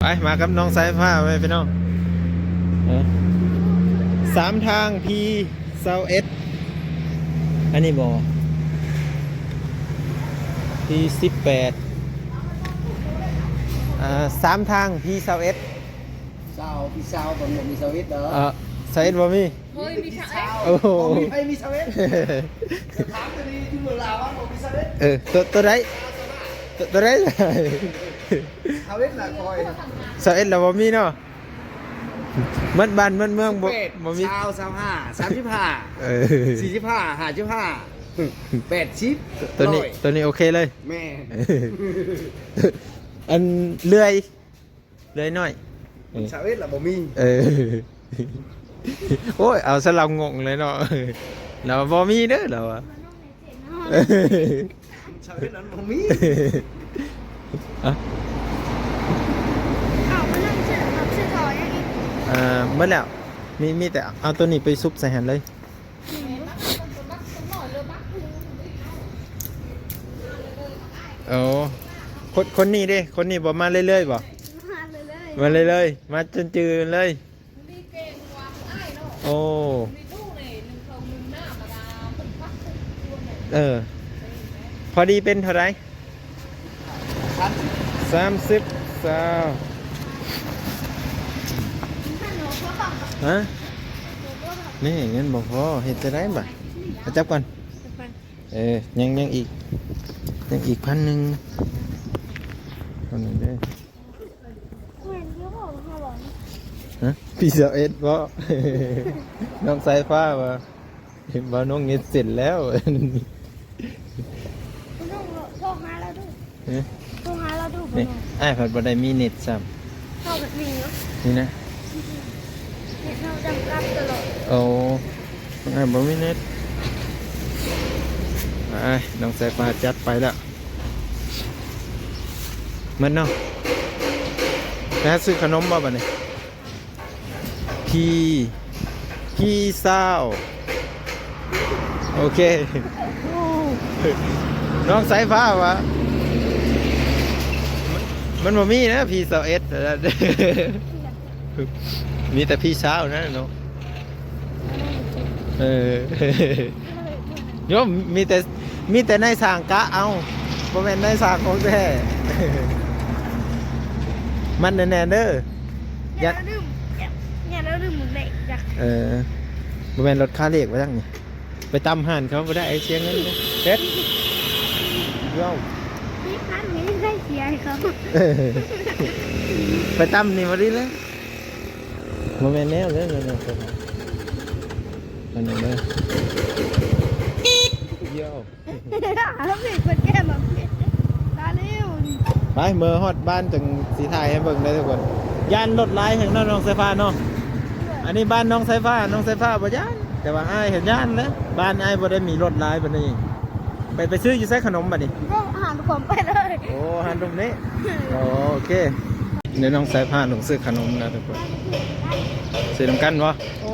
ไปมากับน้องสายฟ้าไปพี่น้องสามทางพีเซาเอสอันนี้บอพี18สามทางพีเซาเอสพี่สาวผมมีสวิตเด้อเซาเอสบ่มีเฮ้ยมีชา โอ้โหมีสวิตถามตัวนี้ที่เมืองลาวว่าผมมีสวิตตัวไหนตัวไหนสวิตน่ะคอยเซาเอสเราบ่มีเนาะมันบ้านมันเมืองบ่มี25 45 45 80ตัวนี้โอเคเลยแม่อันเลื่อยหน่อยสวิตล่ะบ่มีโอ้ยเอาซะเรางงเลยเนาะเราบ่มีเด้อเราอะสวิตนั้นบ่มีเอามานั่งเชื่อถอยอย่างนี้เมื่อแล้วมีแต่เอาตัวนี้ไปซุปใส่หันเลยโอ้คนนี้ดิคนนี้บอกมาเรื่อยๆบอกมาเรื่อยๆมาจนจืดเลยโอ้พอดีเป็นเท่าไหร่30ฮะนี่เงินบอกพอเห็นจะได้บ่จับก่อนยังอีก1,000คนนึงได้ฮะพี่เสาเอ็ดเพราะน้องสายฟ้าว่าเห็นว่าน้องเน็ตเสร็จแล้วโทรหาเราดูโทรหาเราดูนี่ไอ้ผัดบันไดมีเน็ตซ้เข้าแบบนี้เนาะำนี่นะเน็ตเราจำกัดตลอดโอ้ไอ้บ่มีเน็ตไอ้น้องสายฟ้าจัดไปแล้วมันเนาะแล้วซื้อขนมบ่บัดนี้พี่เศร้าโอเคน้องสายฟ้าวะมันบ่มีนะพี่เศร้าเอสมีแต่พี่เศร้านะเนาะโยมมีแต่ในสางกะเอาบ่แม่นในสางของแท้มันแน่ๆเด้ออย่าเราดื่มหมดเลยอยากบ่แม่นรถค่าเลขไว้จังนี่ไปตำห่านเขาบ่ได้ไอ้เสียเงินเฮ็ดโย่พี่พันไม่ได้เสียให้เขาไปตำนี่บ่ดีเลยบ่แม่นแนวเด้อนั่นเด้อโย่แล้วพี่เปิดแก้มแบบนี้ตาเร็วไปเมื่อฮอดบ้านจังสีถ่ายให้เบิ่งได้ทุกคนย่านรถลายแห่งน้องสายฟ้าเนาะอันนี้บ้านน้องสายฟ้าบ่ย่านแต่ว่าอ้ายเห็นย่านแล้วบ้านอ้ายบ่ได้มีรถลายแบบนี้ไปซื้ออยู่ไสขนมบัดนี้อาหารผมไปเลยโอ้อาหารตรงนี้โอเคเดี๋ยวน้องสายฟ้าลงซื้อขนมนะทุกคนซื้อนำกันบ่โอ้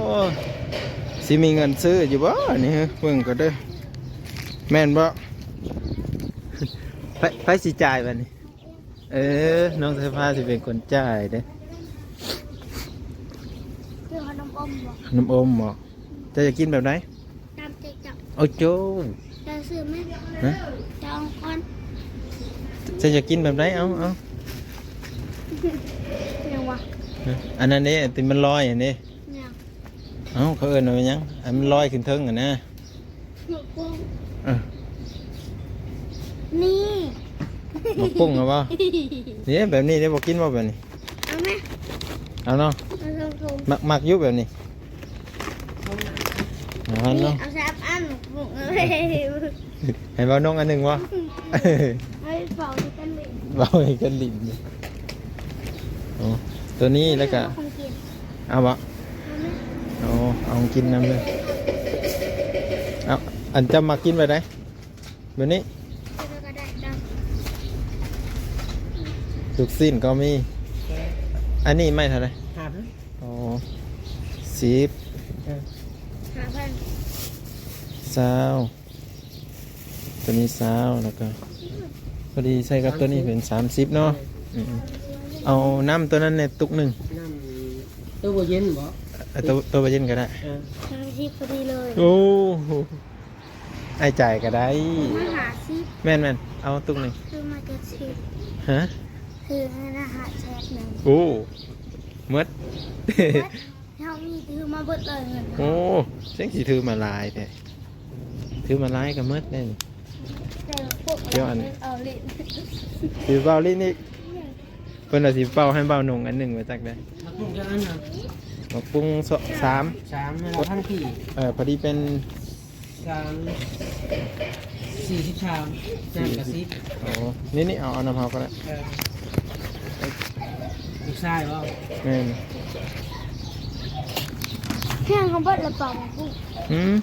สิมีเงินซื้ออยู่บ่นี่เบิ่งก็เด้อแม่นบ่ไปสิจ่ายบัดนี้น้องสายฟ้าสิเป็นคนจ่ายเด้คือขนมอมบ่ขนมอมบ่จะกินแบบไหนตามใจจับโอ้โจจะซื้อไหมฮะจะเอาก่อนจะกินแบบไหนเอายังวะอันนั้นนี่ติมันลอยอันนี้เขาเอิ้นว่ายังอันมันลอยขึ้นเทิงอ่ะนะนี่มาปุ้งเอาป่ะนี่แบบนี้ได้บอกกินว่าแบบนี้เอาไหมเอาเนาะหมักยุบแบบนี้เอาเนาะเอาแซ่บอันบุกเลยให้เบาน้องอันหนึ่งวะให้เบากันลิ้นเบากันลิ้นโอ้ตัวนี้แล้วก็เอาวะเอากินน้ำเลยเอาอันจะมากินแบบไหนแบบนี้ลูกสิ้นก็มีอันนี้ไม่เท่าไรอ๋อ10 20ตัวนี้20แล้วก็พอดีใส่กับตัวนี้เป็น30เนาะ เอาน้ำตัวนั้นในตุกหนึ่ง น้ำตู้บ่เย็นบ่ เอาตัวไปเย็นก็ได้ 30พอดีเลย โอ้โหไอ้จ่ายก็ได้ มาหาซิ แม่นเอาตุกหนึ่ง คือมาจะซิป ฮะ คือให้รหัสแชทหนึ่ง โอ้มด เขามีถือมาเบิดเลยเงิน โอ้เสียงสีถือมาลายแต่ถือมาลายกับมดเลย แต่พวก เดี๋ยวอัน เอาเล่น สีเบาลิ้นอีกเพิ่นเอาสีเบาให้เบาหนงอันหนึ่งมาจากได้ มาปรุงจังอันน่ะ มาปรุงสาม 3ให้เราทั้งที่ พอดีเป็น 43น้ำกะซิ โอ้นี่เอาน้ำเฮาก็ได้ ลูกชายบ่ แม่น แห้งเขาเบิดละเปล่าปุ๊บ อืม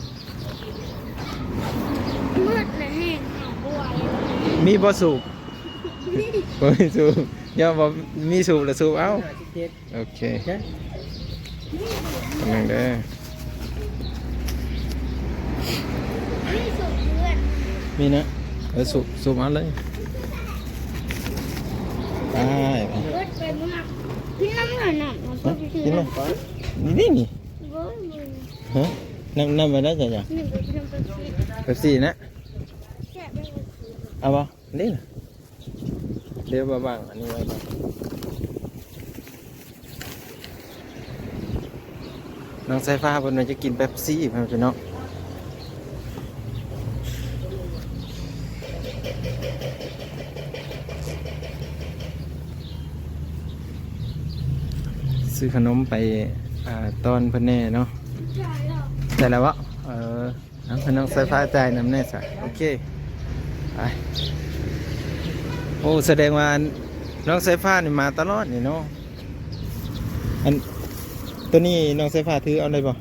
มืดและแห้งหาบวย มีบ่สูบบ่มีสูบอย่าบ่มีสูบแล้วสูบเอา 57 โอเค เด้อก ำลังเด้อ นี่สุดเพื่อน มีนะสูบเอาเลยไป เบิดไปมากพี่น้ำหน่อยหน่อยมันก็จะถือ กิน นะ มั้ยนี่ เบิดมือ ฮะน้ำมาได้จ้ะจ้ะ หนึ่งไปทำเป็นสี เป๊ปซี่นะ แค่เป็นสี เอาบ่นี่น่ะเดี๋ยวบ้างอันนี้ไว้ก่อนน้องสายฟ้าเพิ่นว่าจะกินเป๊ปซี่เพิ่นพี่น้องซื้อขนมไปตอนเพิ่นแน่เนาะ ใช่หรอ แต่แล้ววะน้องสายฟ้าจ่ายน้ำแน่สะโอเคไปโอ้แสดงว่าน้องสายฟ้านี่มาตลอดนี่เนาะอันตัวนี้น้องสายฟ้าถือเอาเลยบ่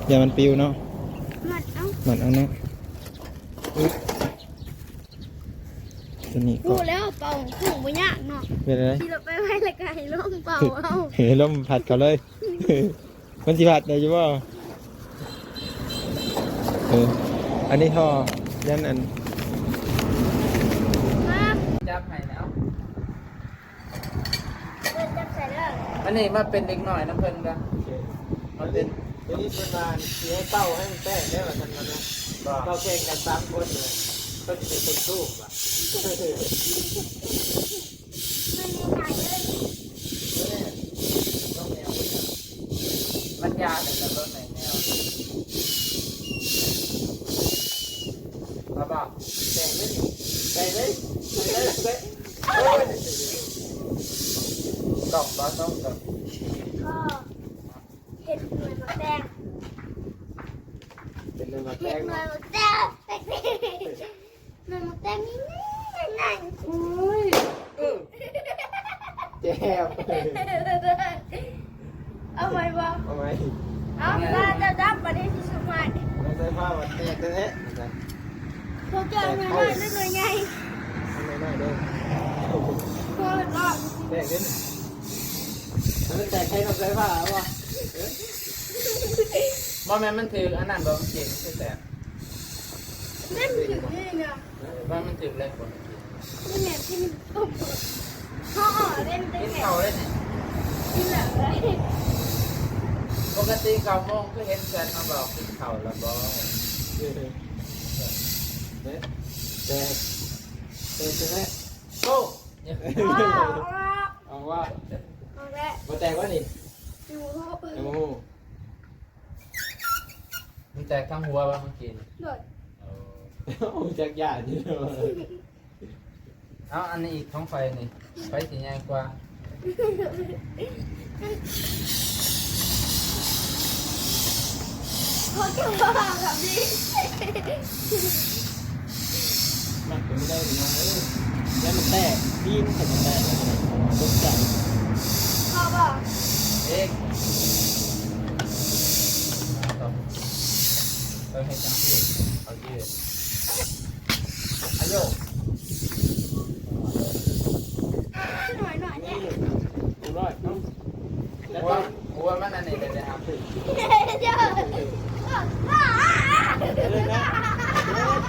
อย่ามันปิวเนาะ มัดเอ้า มันเอาเนาะอุ๊ยตัวนี้ก็ พูดแล้วเป่าผูกไม่ยากเนาะ เป็นอะไร ที่เราไปไว้ละกันให้ล่มเป่าเอา เฮ้ยลมผัดเขาเลย มันสิผัดได้อยู่บ่อันนี้ท่อยันอัน ครับ จับให้แล้ว เปิดจับใส่แล้ว อันนี้มาเป็นเด็กหน่อยนะเพิ่นก็ มันเป็นตัวนี้เป็นมาที่ให้เป้าให้มันแป้งได้แบบนั้นนะเป้าแข่งกัน3คนเลยก็จะเป็นคนสู้ป่ะ มันมีไก่เลย มันยาแต่ละรถไหนแนวมาบอกแต่งเลยแต่งเลยตบบ้าต้องตบ ก็เห็ดหน่วยมาแดง เป็นเลยมา เห็ แป้ ด ง หน่วยมาแดงหน่วยมาแดงนี่นั่น อุ้ย แจ่ว เอาไว้บ้าง เอาไหม เอาปลาจะดับประเด็นที่สุดมา ไม่ใช่ผ้าวัดแตกแท้ เขาเจอหน่วยน้อยหรือหน่วยใหญ่ ๆไม่ได้เด้อ โคตรรอด แตกขึ้นมันแตกใครต้องใช้ผ้าวะ บ่แม่นมันถืออันนั้นบ่มันเก่งคือแต่ เล่นถึงนี่ไง ว่ามันถือเลยคน นี่เนี่ยที่มันตุ๊บเขาอ๋อเล่นได้ กิน ไง เข่าเลยเนี่ย ที่ไหนเลย ปกติ9 โมงคือเห็นแฟนมาบอกกินเข่าแล้วบ่ แตกใช่ไหม โอ้ ว้าว เอาว่า เอาละ มาแตกวะนี่ ดู โอ้โห มันแตกทั้งหัวว่ามันกิน โดด โอ้จักยาที่เรา เอาอันนี้อีกของไฟนี่ไฟสีใหญ่กว่า เขาจะว่าแบบนี้ มันเป็นไม่ได้หรือไงแล้วมันแตกพี่มันจะแตกแล้วมันตกใจ เขาบอก เอกต่อให้จังพูดเอายืดอายุ หน่อยหน่อยเนี่ย ดูร้อยเนาะ หัวมันอันนี้เลยนะครับ เจ้า ไปเลยนะ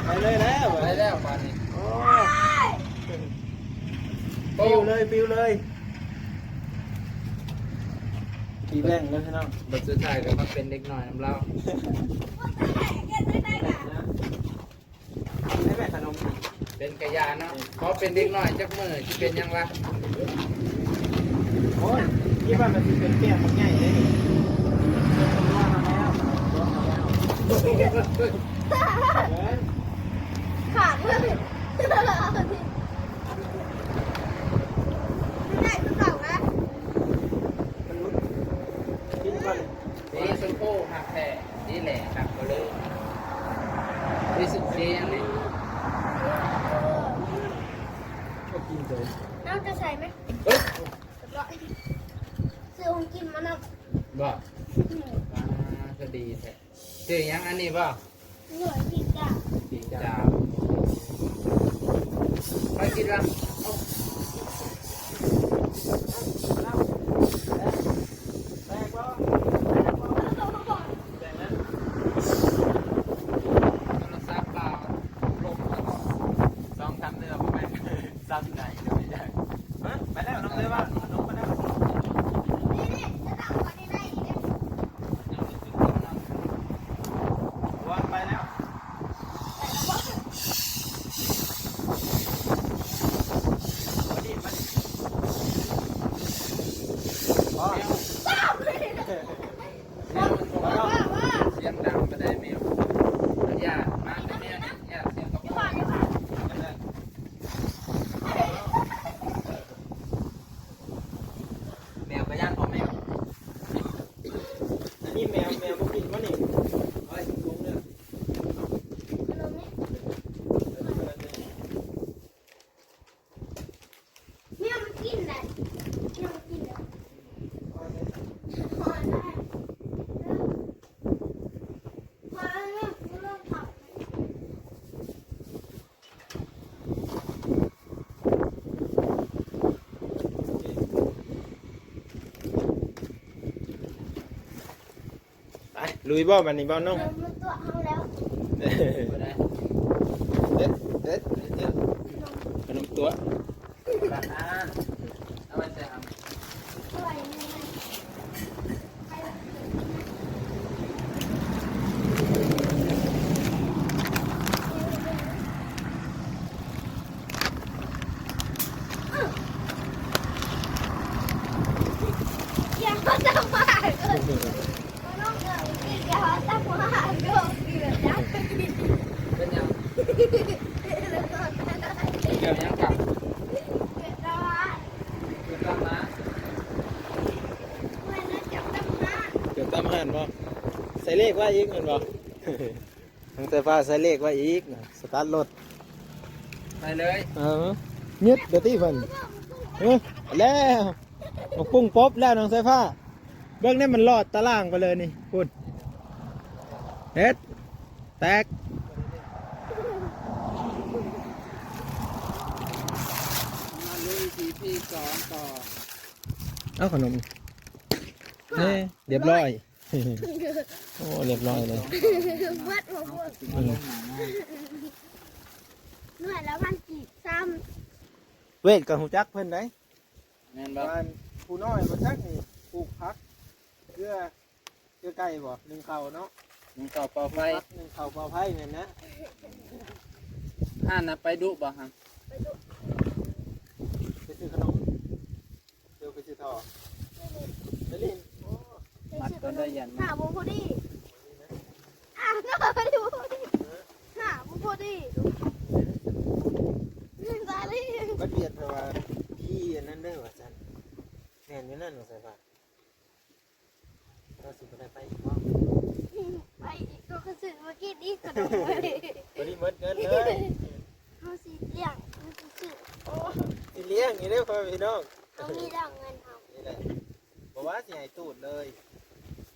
ไปเลยแล้ว ไปแล้วมานี่ ปิวเลยปิวเลย ปีแบ่งแล้วพี่น้อง บทสุดท้ายก็มาเป็นเด็กหน่อยน้ำเล่า ให้แม่ขนม เป็นกระยาเนาะเพราะเป็นเด็กหน่อยจักมือที่เป็นยังวะ โอ้ยยี่ว่ามันสิเป็นแก้วมันใหญ่เลยนี่ว่ามาแล้วเอ้ย ขาดเลยไม่ได้คือเก่านะ มันลุ้นกินก่อน นี่สมโภชหักแท้นี่แหละหักก็เลยนี่สุดเสียงนี่ ก็กินเลย น้ำจะใส่ไหม เอ้ย ร้อยซื้อของกินมาน้ำ บ่ก็ดีแท้ชื่อยังอันนี้บ่ เหนื่อยกินจ้ะ ดีจ้าไปกินละเอา แตกบ่แตกนะ โทรศัพท์เปล่าลมตลอด 2-3เดือนบ่แม่นซ้ำไหนเดี๋ยวไม่ได้ฮะไปแล้วน้องเลยว่าน้องไปแล้ว นี่จะตั้งไว้ในไหนเนี่ย ว่าไปแล้วมาดิมาดิอ๋อ ว้าวเลย แมวมันบอกว่าเสียงดังไปได้แมวญาติมาแต่แมวนี่ญาติเสียงกระ เดี๋ยว ป๋อ ก่อน ง เดี๋ยวก่อน แมวก็ญาติของแมว อันนี้แมวพวกกินวะนี่เฮ้ยลุงเนี่ย ขนมนี้เนี่ยมันกินแหละเนี่ยมันกินแหละพอได้พอแล้วเนี่ยเริ่มผัก ไปลุยบ่มันนี่บ่น้อง มันตัวเอาแล้ว ก็ได้ เด็ดเด็ดเด็ดขนมตัว ร้านนั้นเอาไว้ใส่หำ ตัวยังไง อย่าเขาจะมาเลยมันต้องเกิดอีกอย่าเขาจะมาโดนเดือดนะ เป็นยังเกี่ยวยังกับ เดือดร้อน คือตั้งนะ เมื่อนั้นจับตั้งมา เดี๋ยวตามหันบ่ใส่เลขไว่าอีกแมันบ่ทางไฟฟ้าใส่เลขไว่าอีกสตาร์ทรถ ไปเลย ยึดเดี๋ยวตีเพิ่นแล้วมาปุ้งป๊บแล้วน้องไฟฟ้าเบื้องนี้มันลอดตารางไปเลยนี่พูดเฮ็ดแตก มาลุยทีพี่สอนต่อ เอาขนมนี่เรียบร้อย โอ้เรียบร้อยเลย วัดหัวพวก มาลงหนาหน้า เหนื่อยแล้วมันจีบซ้ เวทกับหูจักเพิ่นได้ แม่นบ่ บ้านผู้น้อยบ่จักนี่ปลูกผักเกลือไก่บ่หนึ่งเข่าเนาะ มึงต่อเป่าไฟ หนึ่งเข่าเปล่าไผ่แม่นนะ ห้านน่ะไปดุบ่ฮะ ำไปดู ไปซื้อขนมเดี๋ยวไปซื้อต่อไปลินโอ้ มัดก็ได้ยัน หาบุพอดีอ่ะน่าไปดูพอดีหาบุพอดีนี่ตาลี บัดเบียดเพราะว่าพี่อันนั้นเด้อว่าซั่นแม่นอยู่นั่นว่าซั่นว่าเราสิบ่ได้ไปอีกบ่ ไปอีกก็คือสื่อเมื่อกี้นี่ขนมเลย บ่ได้หมดเงินเลย เขาสีเลี้ยงเขาสีสื่อโอ้ สิเลี้ยงนี่เด้อพ่อพี่น้อง เขามีเรื่องเงินเขา นี่แหละบ่ว่าสิให้ตูดเลย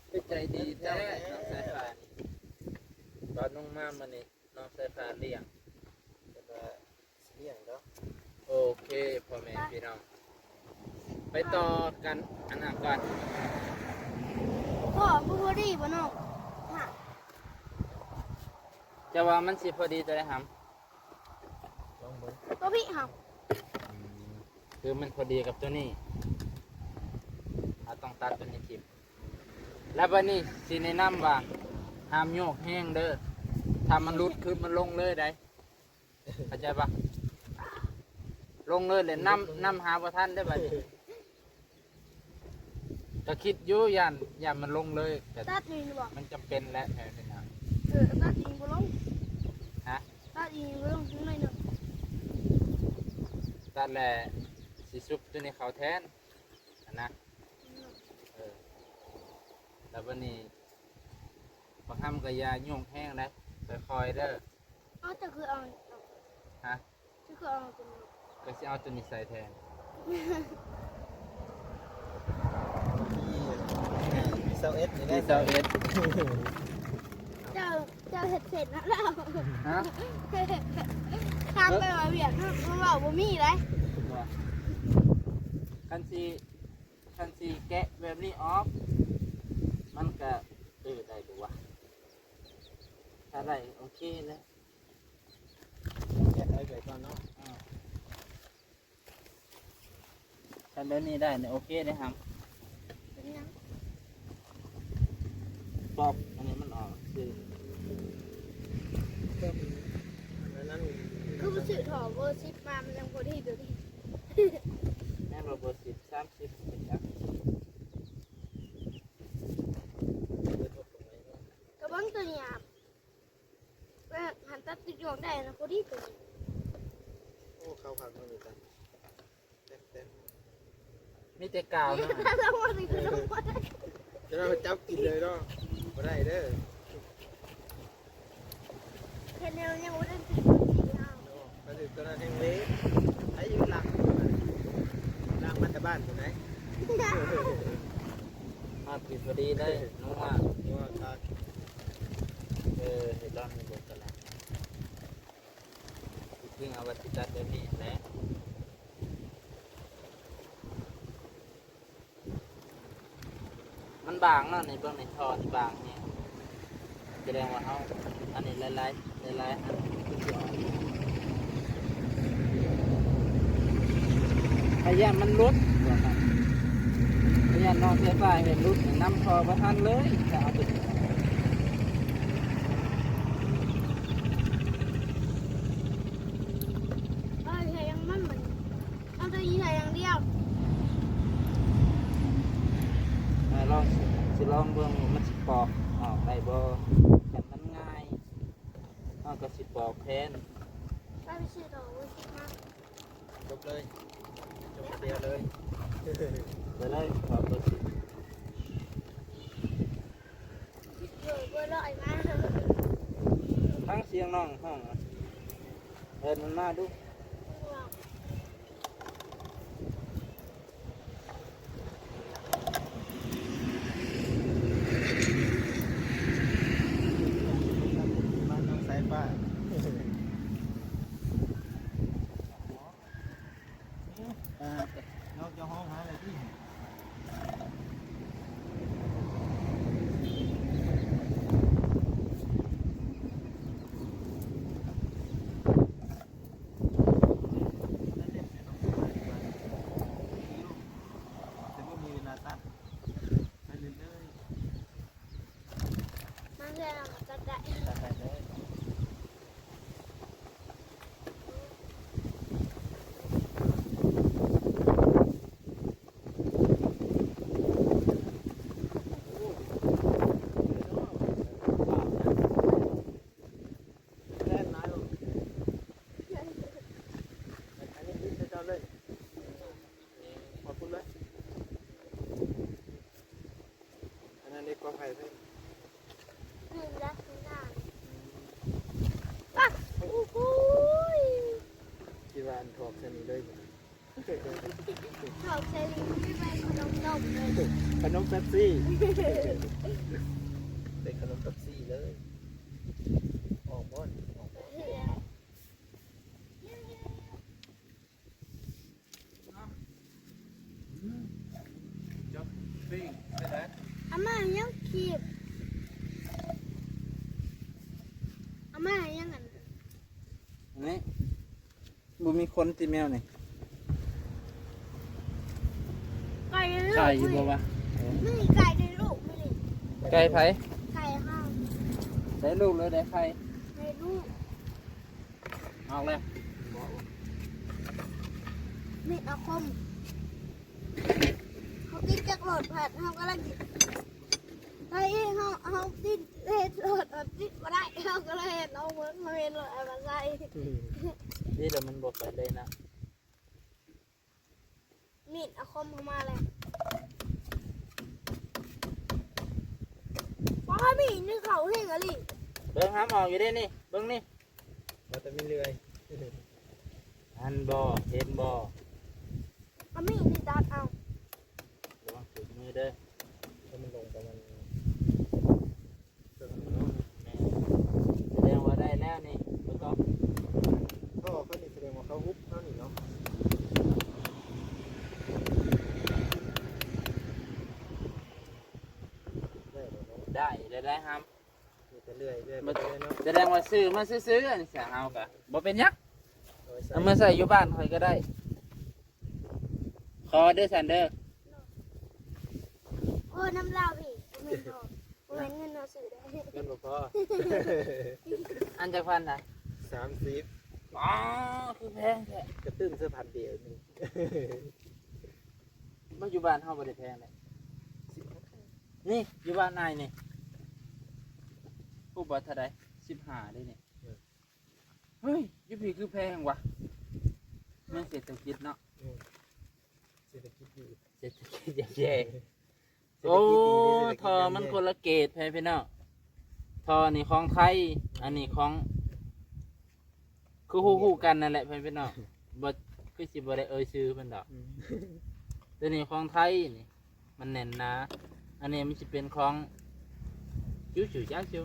เป็นใจดีแท้น้องสายฟ้านี่ตอนน้องมามานี่น้องสายฟ้าเลี้ยง แต่ว่าสิเลี้ยงเนาะ โอเคพ่อแม่พี่น้องไปต่อกันอันนั้นก่อน พ่อบุพอดีบ่น้องหา จะว่ามันสิพอดีตัวได้ห ลองเบิ่ง ก็พี่หับ ำคือมันพอดีกับตัวนี้เราต้องตัดตัวนี้ทิพ แล้ววันนี้สิแนะนำว่าห้ามโยกแห้งเด้อถ้ามันรุดคือมันลงเลยได้เข้าใจปะลงเลยเลยน้ำหาประท่านได้ป่ะจะคิดอยู่ยันมันลงเลยแต่ ตัดอีกบอก มันจำเป็นแล้วแค่นี้นะ ตัดอีกบ่ลง ฮะ ตัดอีกบ่ลงนิดหน่อยหนึ่ง ตัดแหละสิซุปตัวนี้เขาแทนนะแต่วันนี้บางคำก็ยาโยงแห้งได้ค่อยๆเด้อ เอาจะคือเอา ฮะ จะคือเอาตัวนี้ ก็จะเอาตัวนี้ใส่แทน มีเซาเอสนี่ ที่ ได้ เซาเอส เจ้าเห็ดเสร็จนะเรา ฮะ ทำไปว่าเบียดมันบอกว่ามีเลย ว่าคันซีแกะแบบนี้ออฟมันก็ได้ดูวะถ้าได้โอเคเลย แกะเอาไปก่อนเนาะ ถ้าแบบนี้ได้เนี่ยโอเคเลยครับ เป็นยัง ปอบอันนี้มันออกคือ นั้น คือมันสื่อถอเวอร์ชิปมามันยังพอดีเดี๋ยวนี้ แม่นบ10 30เป็นจัก กระบังตัวหยาบแล้วหันตัดติดหยองได้นะพอดีตัวนี้ โอ้เข้าผักมันอยู่กันเต็ม มีแต่กาวนะ แล้ววันนี้คือต้องว่าได้ จะเราจับกินเลยเนาะบ่ได้เด้อ แค่แนวยังไม่ได้ติดสีเอา ก็คือตัวนั้นแห้งเละใช้อยู่หลังมันแต่บ้านอยู่ไหน มาปิดพอดีเลยน้องว่า ว่าตา เห็ดร้อนมีบทกันแล้วซึ่งเอาวัตถุจัดแบบนี้แหละมันบางเนาะในเบื้องในท่อที่บางเนี่ยแสดงว่าเขาอันนี้หลายๆอันพยายามมันลุดพยายามนอนเสียใจเห็นลุดน้ำท่อประทันเลยจะเอาไป ใช้ยังมันเหมือนเอาตัวยีใช้อย่างเดียว ลองลองเบิ่งมันสิปอกออกได้บ่แต่มันง่ายเอาก็สิปอกแทน ได้ไปซื้อต่อเวอร์ชิปมา จบเลยจบเดียวเลย ไปเลยปอกตัวสิ เบอร์ลอยมา ทั้งเสียงน้องห้องมันมาดู บ้านน้องสายฟ้าน้องจะห้องหาอะไรที่แต่ว่ามีเวลาตัดไปเรื่อย มันจะตัดได้ ๆตัดไปเลย แค่ไหนหรออันนี้ดิ้นเจ้าเลยขอบคุณเลยอันนั้นเล็กกว่าไผ่เลย คือรักคุณได้ปั๊บโอ้โห กี่วันถอกเส้นนี้เลย ชอบใช้ลิ้นที่ไปขนมนมเลย ขนมเป๊ปซี่เป็นขนมเป๊ปซี่เลยออกบ้านออกบ้าน จับปิ้งได้ไหม อาม่ายังคีบอาม่ายังอัน นี่บุมีคนตีแมวนี่ ไก่ในลูก ใช่อยู่บ่วะ ไม่มีไก่ในลูกไม่เลย ไก่ไผ ไข่ห้าม ได้ลูกเลยได้ไข่ ในลูก ออกเลย มีดอาคมเขาติดจากโหลดผัดเขากำลังติดไอ้เขาติดเห็ดโหลดติดมาได้เขาก็เลยเห็นเอาเหมือนเขาเห็นโหลดเอามาใส่ นี่เดี๋ยวมันบกไปเลยนะ มีดอาคมเข้ามาเลยว้ามีดนี่เขาเห็นอะไร เบิ้งห้ามออกอยู่ได้นี่เบิ้งนี่ มันจะมีเลื่อย อันบ่เห็นบ่ เอามีดนี่ตัดเอา ระวังถึงมือเด้อ ถ้ามันลงประมาณ แม่แสดงว่าได้แล้วนี่แล้วก็ เขาบอกเขานี่แสดงว่าเขาฮุบเขานี่เนาะได้เลยเนาะ ได้ห้าม มีแต่เลื่อยเลื่อยไปเรื่อยเนาะ แสดงว่าซื้อมาซื้อๆอันนี้เสียเอากะบ่เป็นหยักษ์ เอาไว้ใส่ เอามาใส่อยู่บ้านคอยก็ได้คอเด้อสันเด้อ โอ้น้ำลาวพี่ไม่พอเงินเราซื้อได้ เงินบ่พออันจากพันนะ 30 อ๋อคือแพงแท้ กระตึ้งเสื้อพันเดียวนึง มาอยู่บ้านเฮาบ่ได้แพงเลยนี่อยู่บ้านนายนี่ผู้บ่เท่าใด15ได้นี่เฮ้ยอยู่พี่คือแพงว่ะแม่นเศรษฐกิจเนาะ เศรษฐกิจดี เศรษฐกิจแย่ๆโอ้ทอมันคนละเกรดแพงพี่น้องทอนี่ของไทยอันนี้ของคือฮู้ๆกันนั่นแหละพี่น้องบ่คือสิบ่ได้เอ่ยชื่อเพิ่นดอกตัวนี้ของไทยนี่มันแน่นหนาอันนี้มันสิเป็นของจิ้วๆจ้าจิ้ว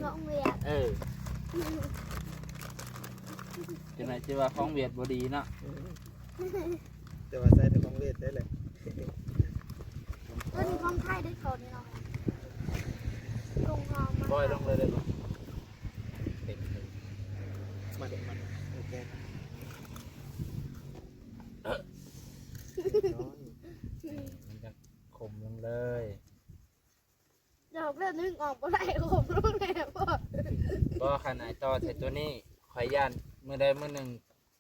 ของเวียด เออจังได๋สิว่าของเวียดบ่ดีเนาะ แต่ว่าใส่แต่ของเวทได้เลย ต้นของไทยได้ก่อนนี่เนาะลงหอมมา ปล่อยลงเลยได้บ่ มันโอเค มันจะขมลงเลย เดี๋ยวเพื่อนนึกออกมาได้ผมรู้แน่พ่อ บ่คันไอ้ต่อใส่ตัวนี้ข่อยย่านมื้อใดมื้อหนึง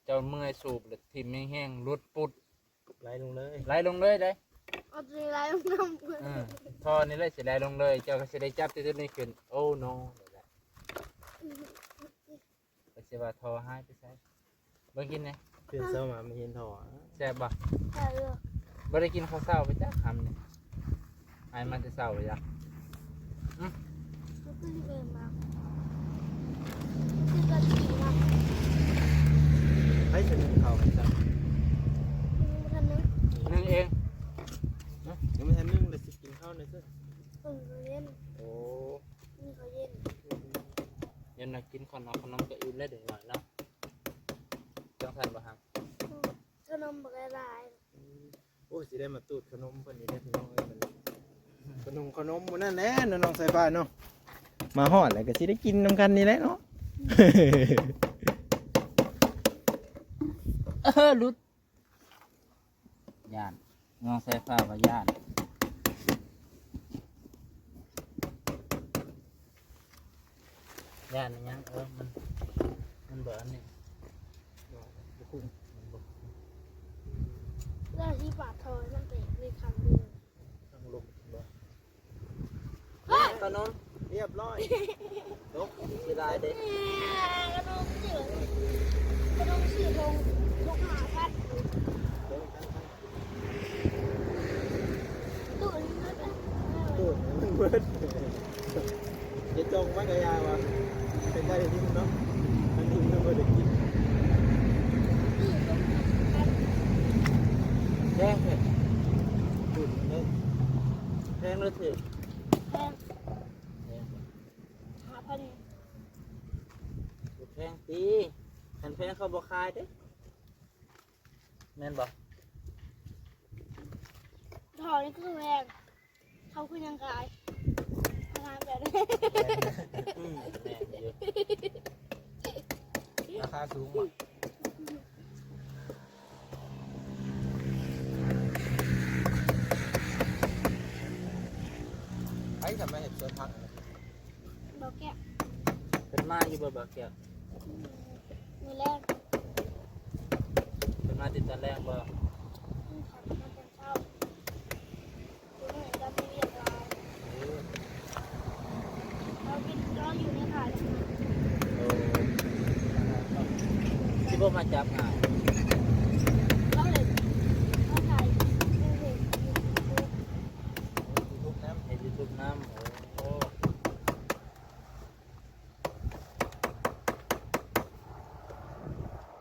เจ้าเมื่อยสูบแล้วทิ่มแห้งๆรุดปุด ไล่ลงเลย ไหลลงเลยได้ เอาใจร้ายน้ำเพื่อน ทอนี่เลยสิไหลลงเลย เจ้าก็สิได้จับตัวนี้ขึ้นโอ้ no ก็สิว่าทอหายไปใส่บ่กินไง เปลี่ยนเสื้อมาไม่เห็นถอ แซ่บบ่ แต่เรื่อง บ่ได้กินข้าวเช้าไปจ้ะคำนี่ไอ้มันจะเช้าไปจ้ะ มันขึ้นเองมาขึ้นกระสีมา ให้ฉันเขาให้จับ ทันนึก นึ่งเอง ยังไม่ทันนึ่งเลยสิกินข้าวเลยเสื้อ เล่น โอ้ นี่เขาเย็น ยันน่ะกินขนมก็อิ่มแล้วเดี๋ยวหน่อยเนาะจังซั่นบ่ฮัง ขนมบกลาย โอ้สิได้มาตูดขนมคนนี้ได้พี่น้องเอ้ยมันขนมมันนั่นแหละน้องสายฟ้าเนาะมาฮอดแล้วก็สิได้กินน้ำกันนี่แหละเนาะ ลุดย่านน้องใส่ฟ้าว่าย่านย่านอิหยังมันบ่อันนี้มันบ่ แล้วที่ปากทอยนั่นเองมีคำเดียว ต้องลงบ่ ขนม เรียบร้อยตก สิได้เด้ กระดงเสือกระดงเสือลงหาพัด เดี๋ยวกัน ตู้นี้นะ ตูดมันเบิดจะจงไว้กับยาวะเป็นได้ที่เนาะมันทิ้งมันบ่ได้กิน แพงเถอะ ตูดมันเลย แพงหรือถูก แพง แพง หาพัน แพงตีคันแพงเขาบ่ขายเด้แม่นบ่ ทอนี่คือแพงเขาคือยังกายงานแบบนี้ แม่นอยู่ ราคาสูงว่ะ ไอ้ ทำไมเห็นสวนผัก บอกแก้ว เป็นมาอยู่บ่เกี่ยว มือแรก เป็นมาติดตอนแรกบ่ ขับมาตอนเช้าคือเหมือนจะมีเรียกลายเราบินเราอยู่ในถ่ายเลยนะ โอ้ที่บ่มาจับอ่ะ เราเลยเราถ่ายดูเห็น ทุกน้ำ เห็นยูทูบน้ำโอ้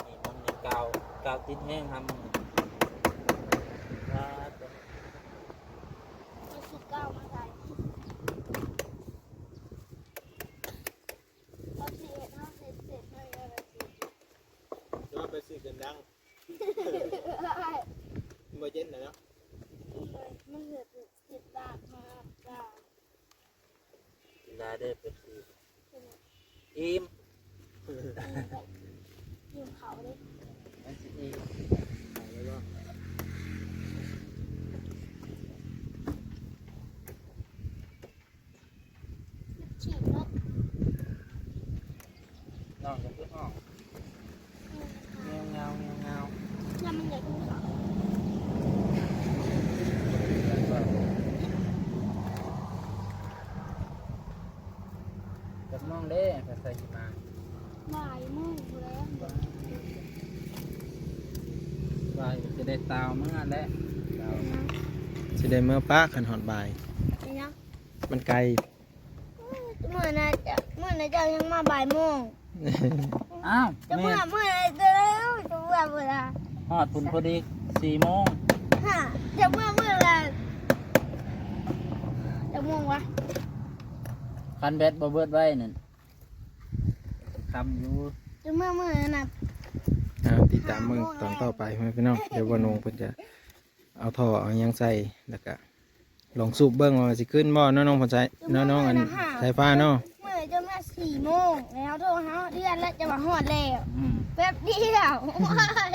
นี่มันมีกาวติดแห้งทำว่าตัว มันสุดเก้ามาถ่ายเราเสียเราเสร็จหน่อยอะไรสิ ก็ไปซื้อกันดังมาเย็นนะเนาะ มันเหลือ10 บาทมาจ้า กีฬาได้เป็นสีอิ่ม ยืมเขาเลย มันสิอิ่ม แล้วก็ ฉีดรถ น้องก็คือห้องเงา แล้วมันอยากกินเขา กับน้องเด้ภาษาจีมา บ่ายโมงแล้ว ว่าจะได้ตาวมั้งอ่ะแหละตาว สิได้เมื่อป้าขันหอดบ่าย นี่นะ มันไกล เมื่อน่าจะยังมาบ่ายโมง อ้าว จะ แม่ เมื่อเดี๋ยวจะเมื่อเวลา ฮอดพุ่นพอดี4 โมง ฮะจะเมื่อเวลาจะโมงวะ คันแบตบ่เบิดไว้นั่นคำอยู่ จะเมื่อน่ะ ติดตามมึงตอนต่อไปไหมพี่น้องเดี๋ยววันนงเพิ่นจะเอาท่อเอาหยังใส่แล้วก็ลองสูบเบิ้งว่าสิขึ้นบ่น้องๆเพิ่นใส่น้องๆอันสายฟ้าเนาะ เมื่อจะมา4 โมงแล้วโทรหาเดือนแล้วจะมาฮอดแล้ว อืม แป๊บเดียวว้าย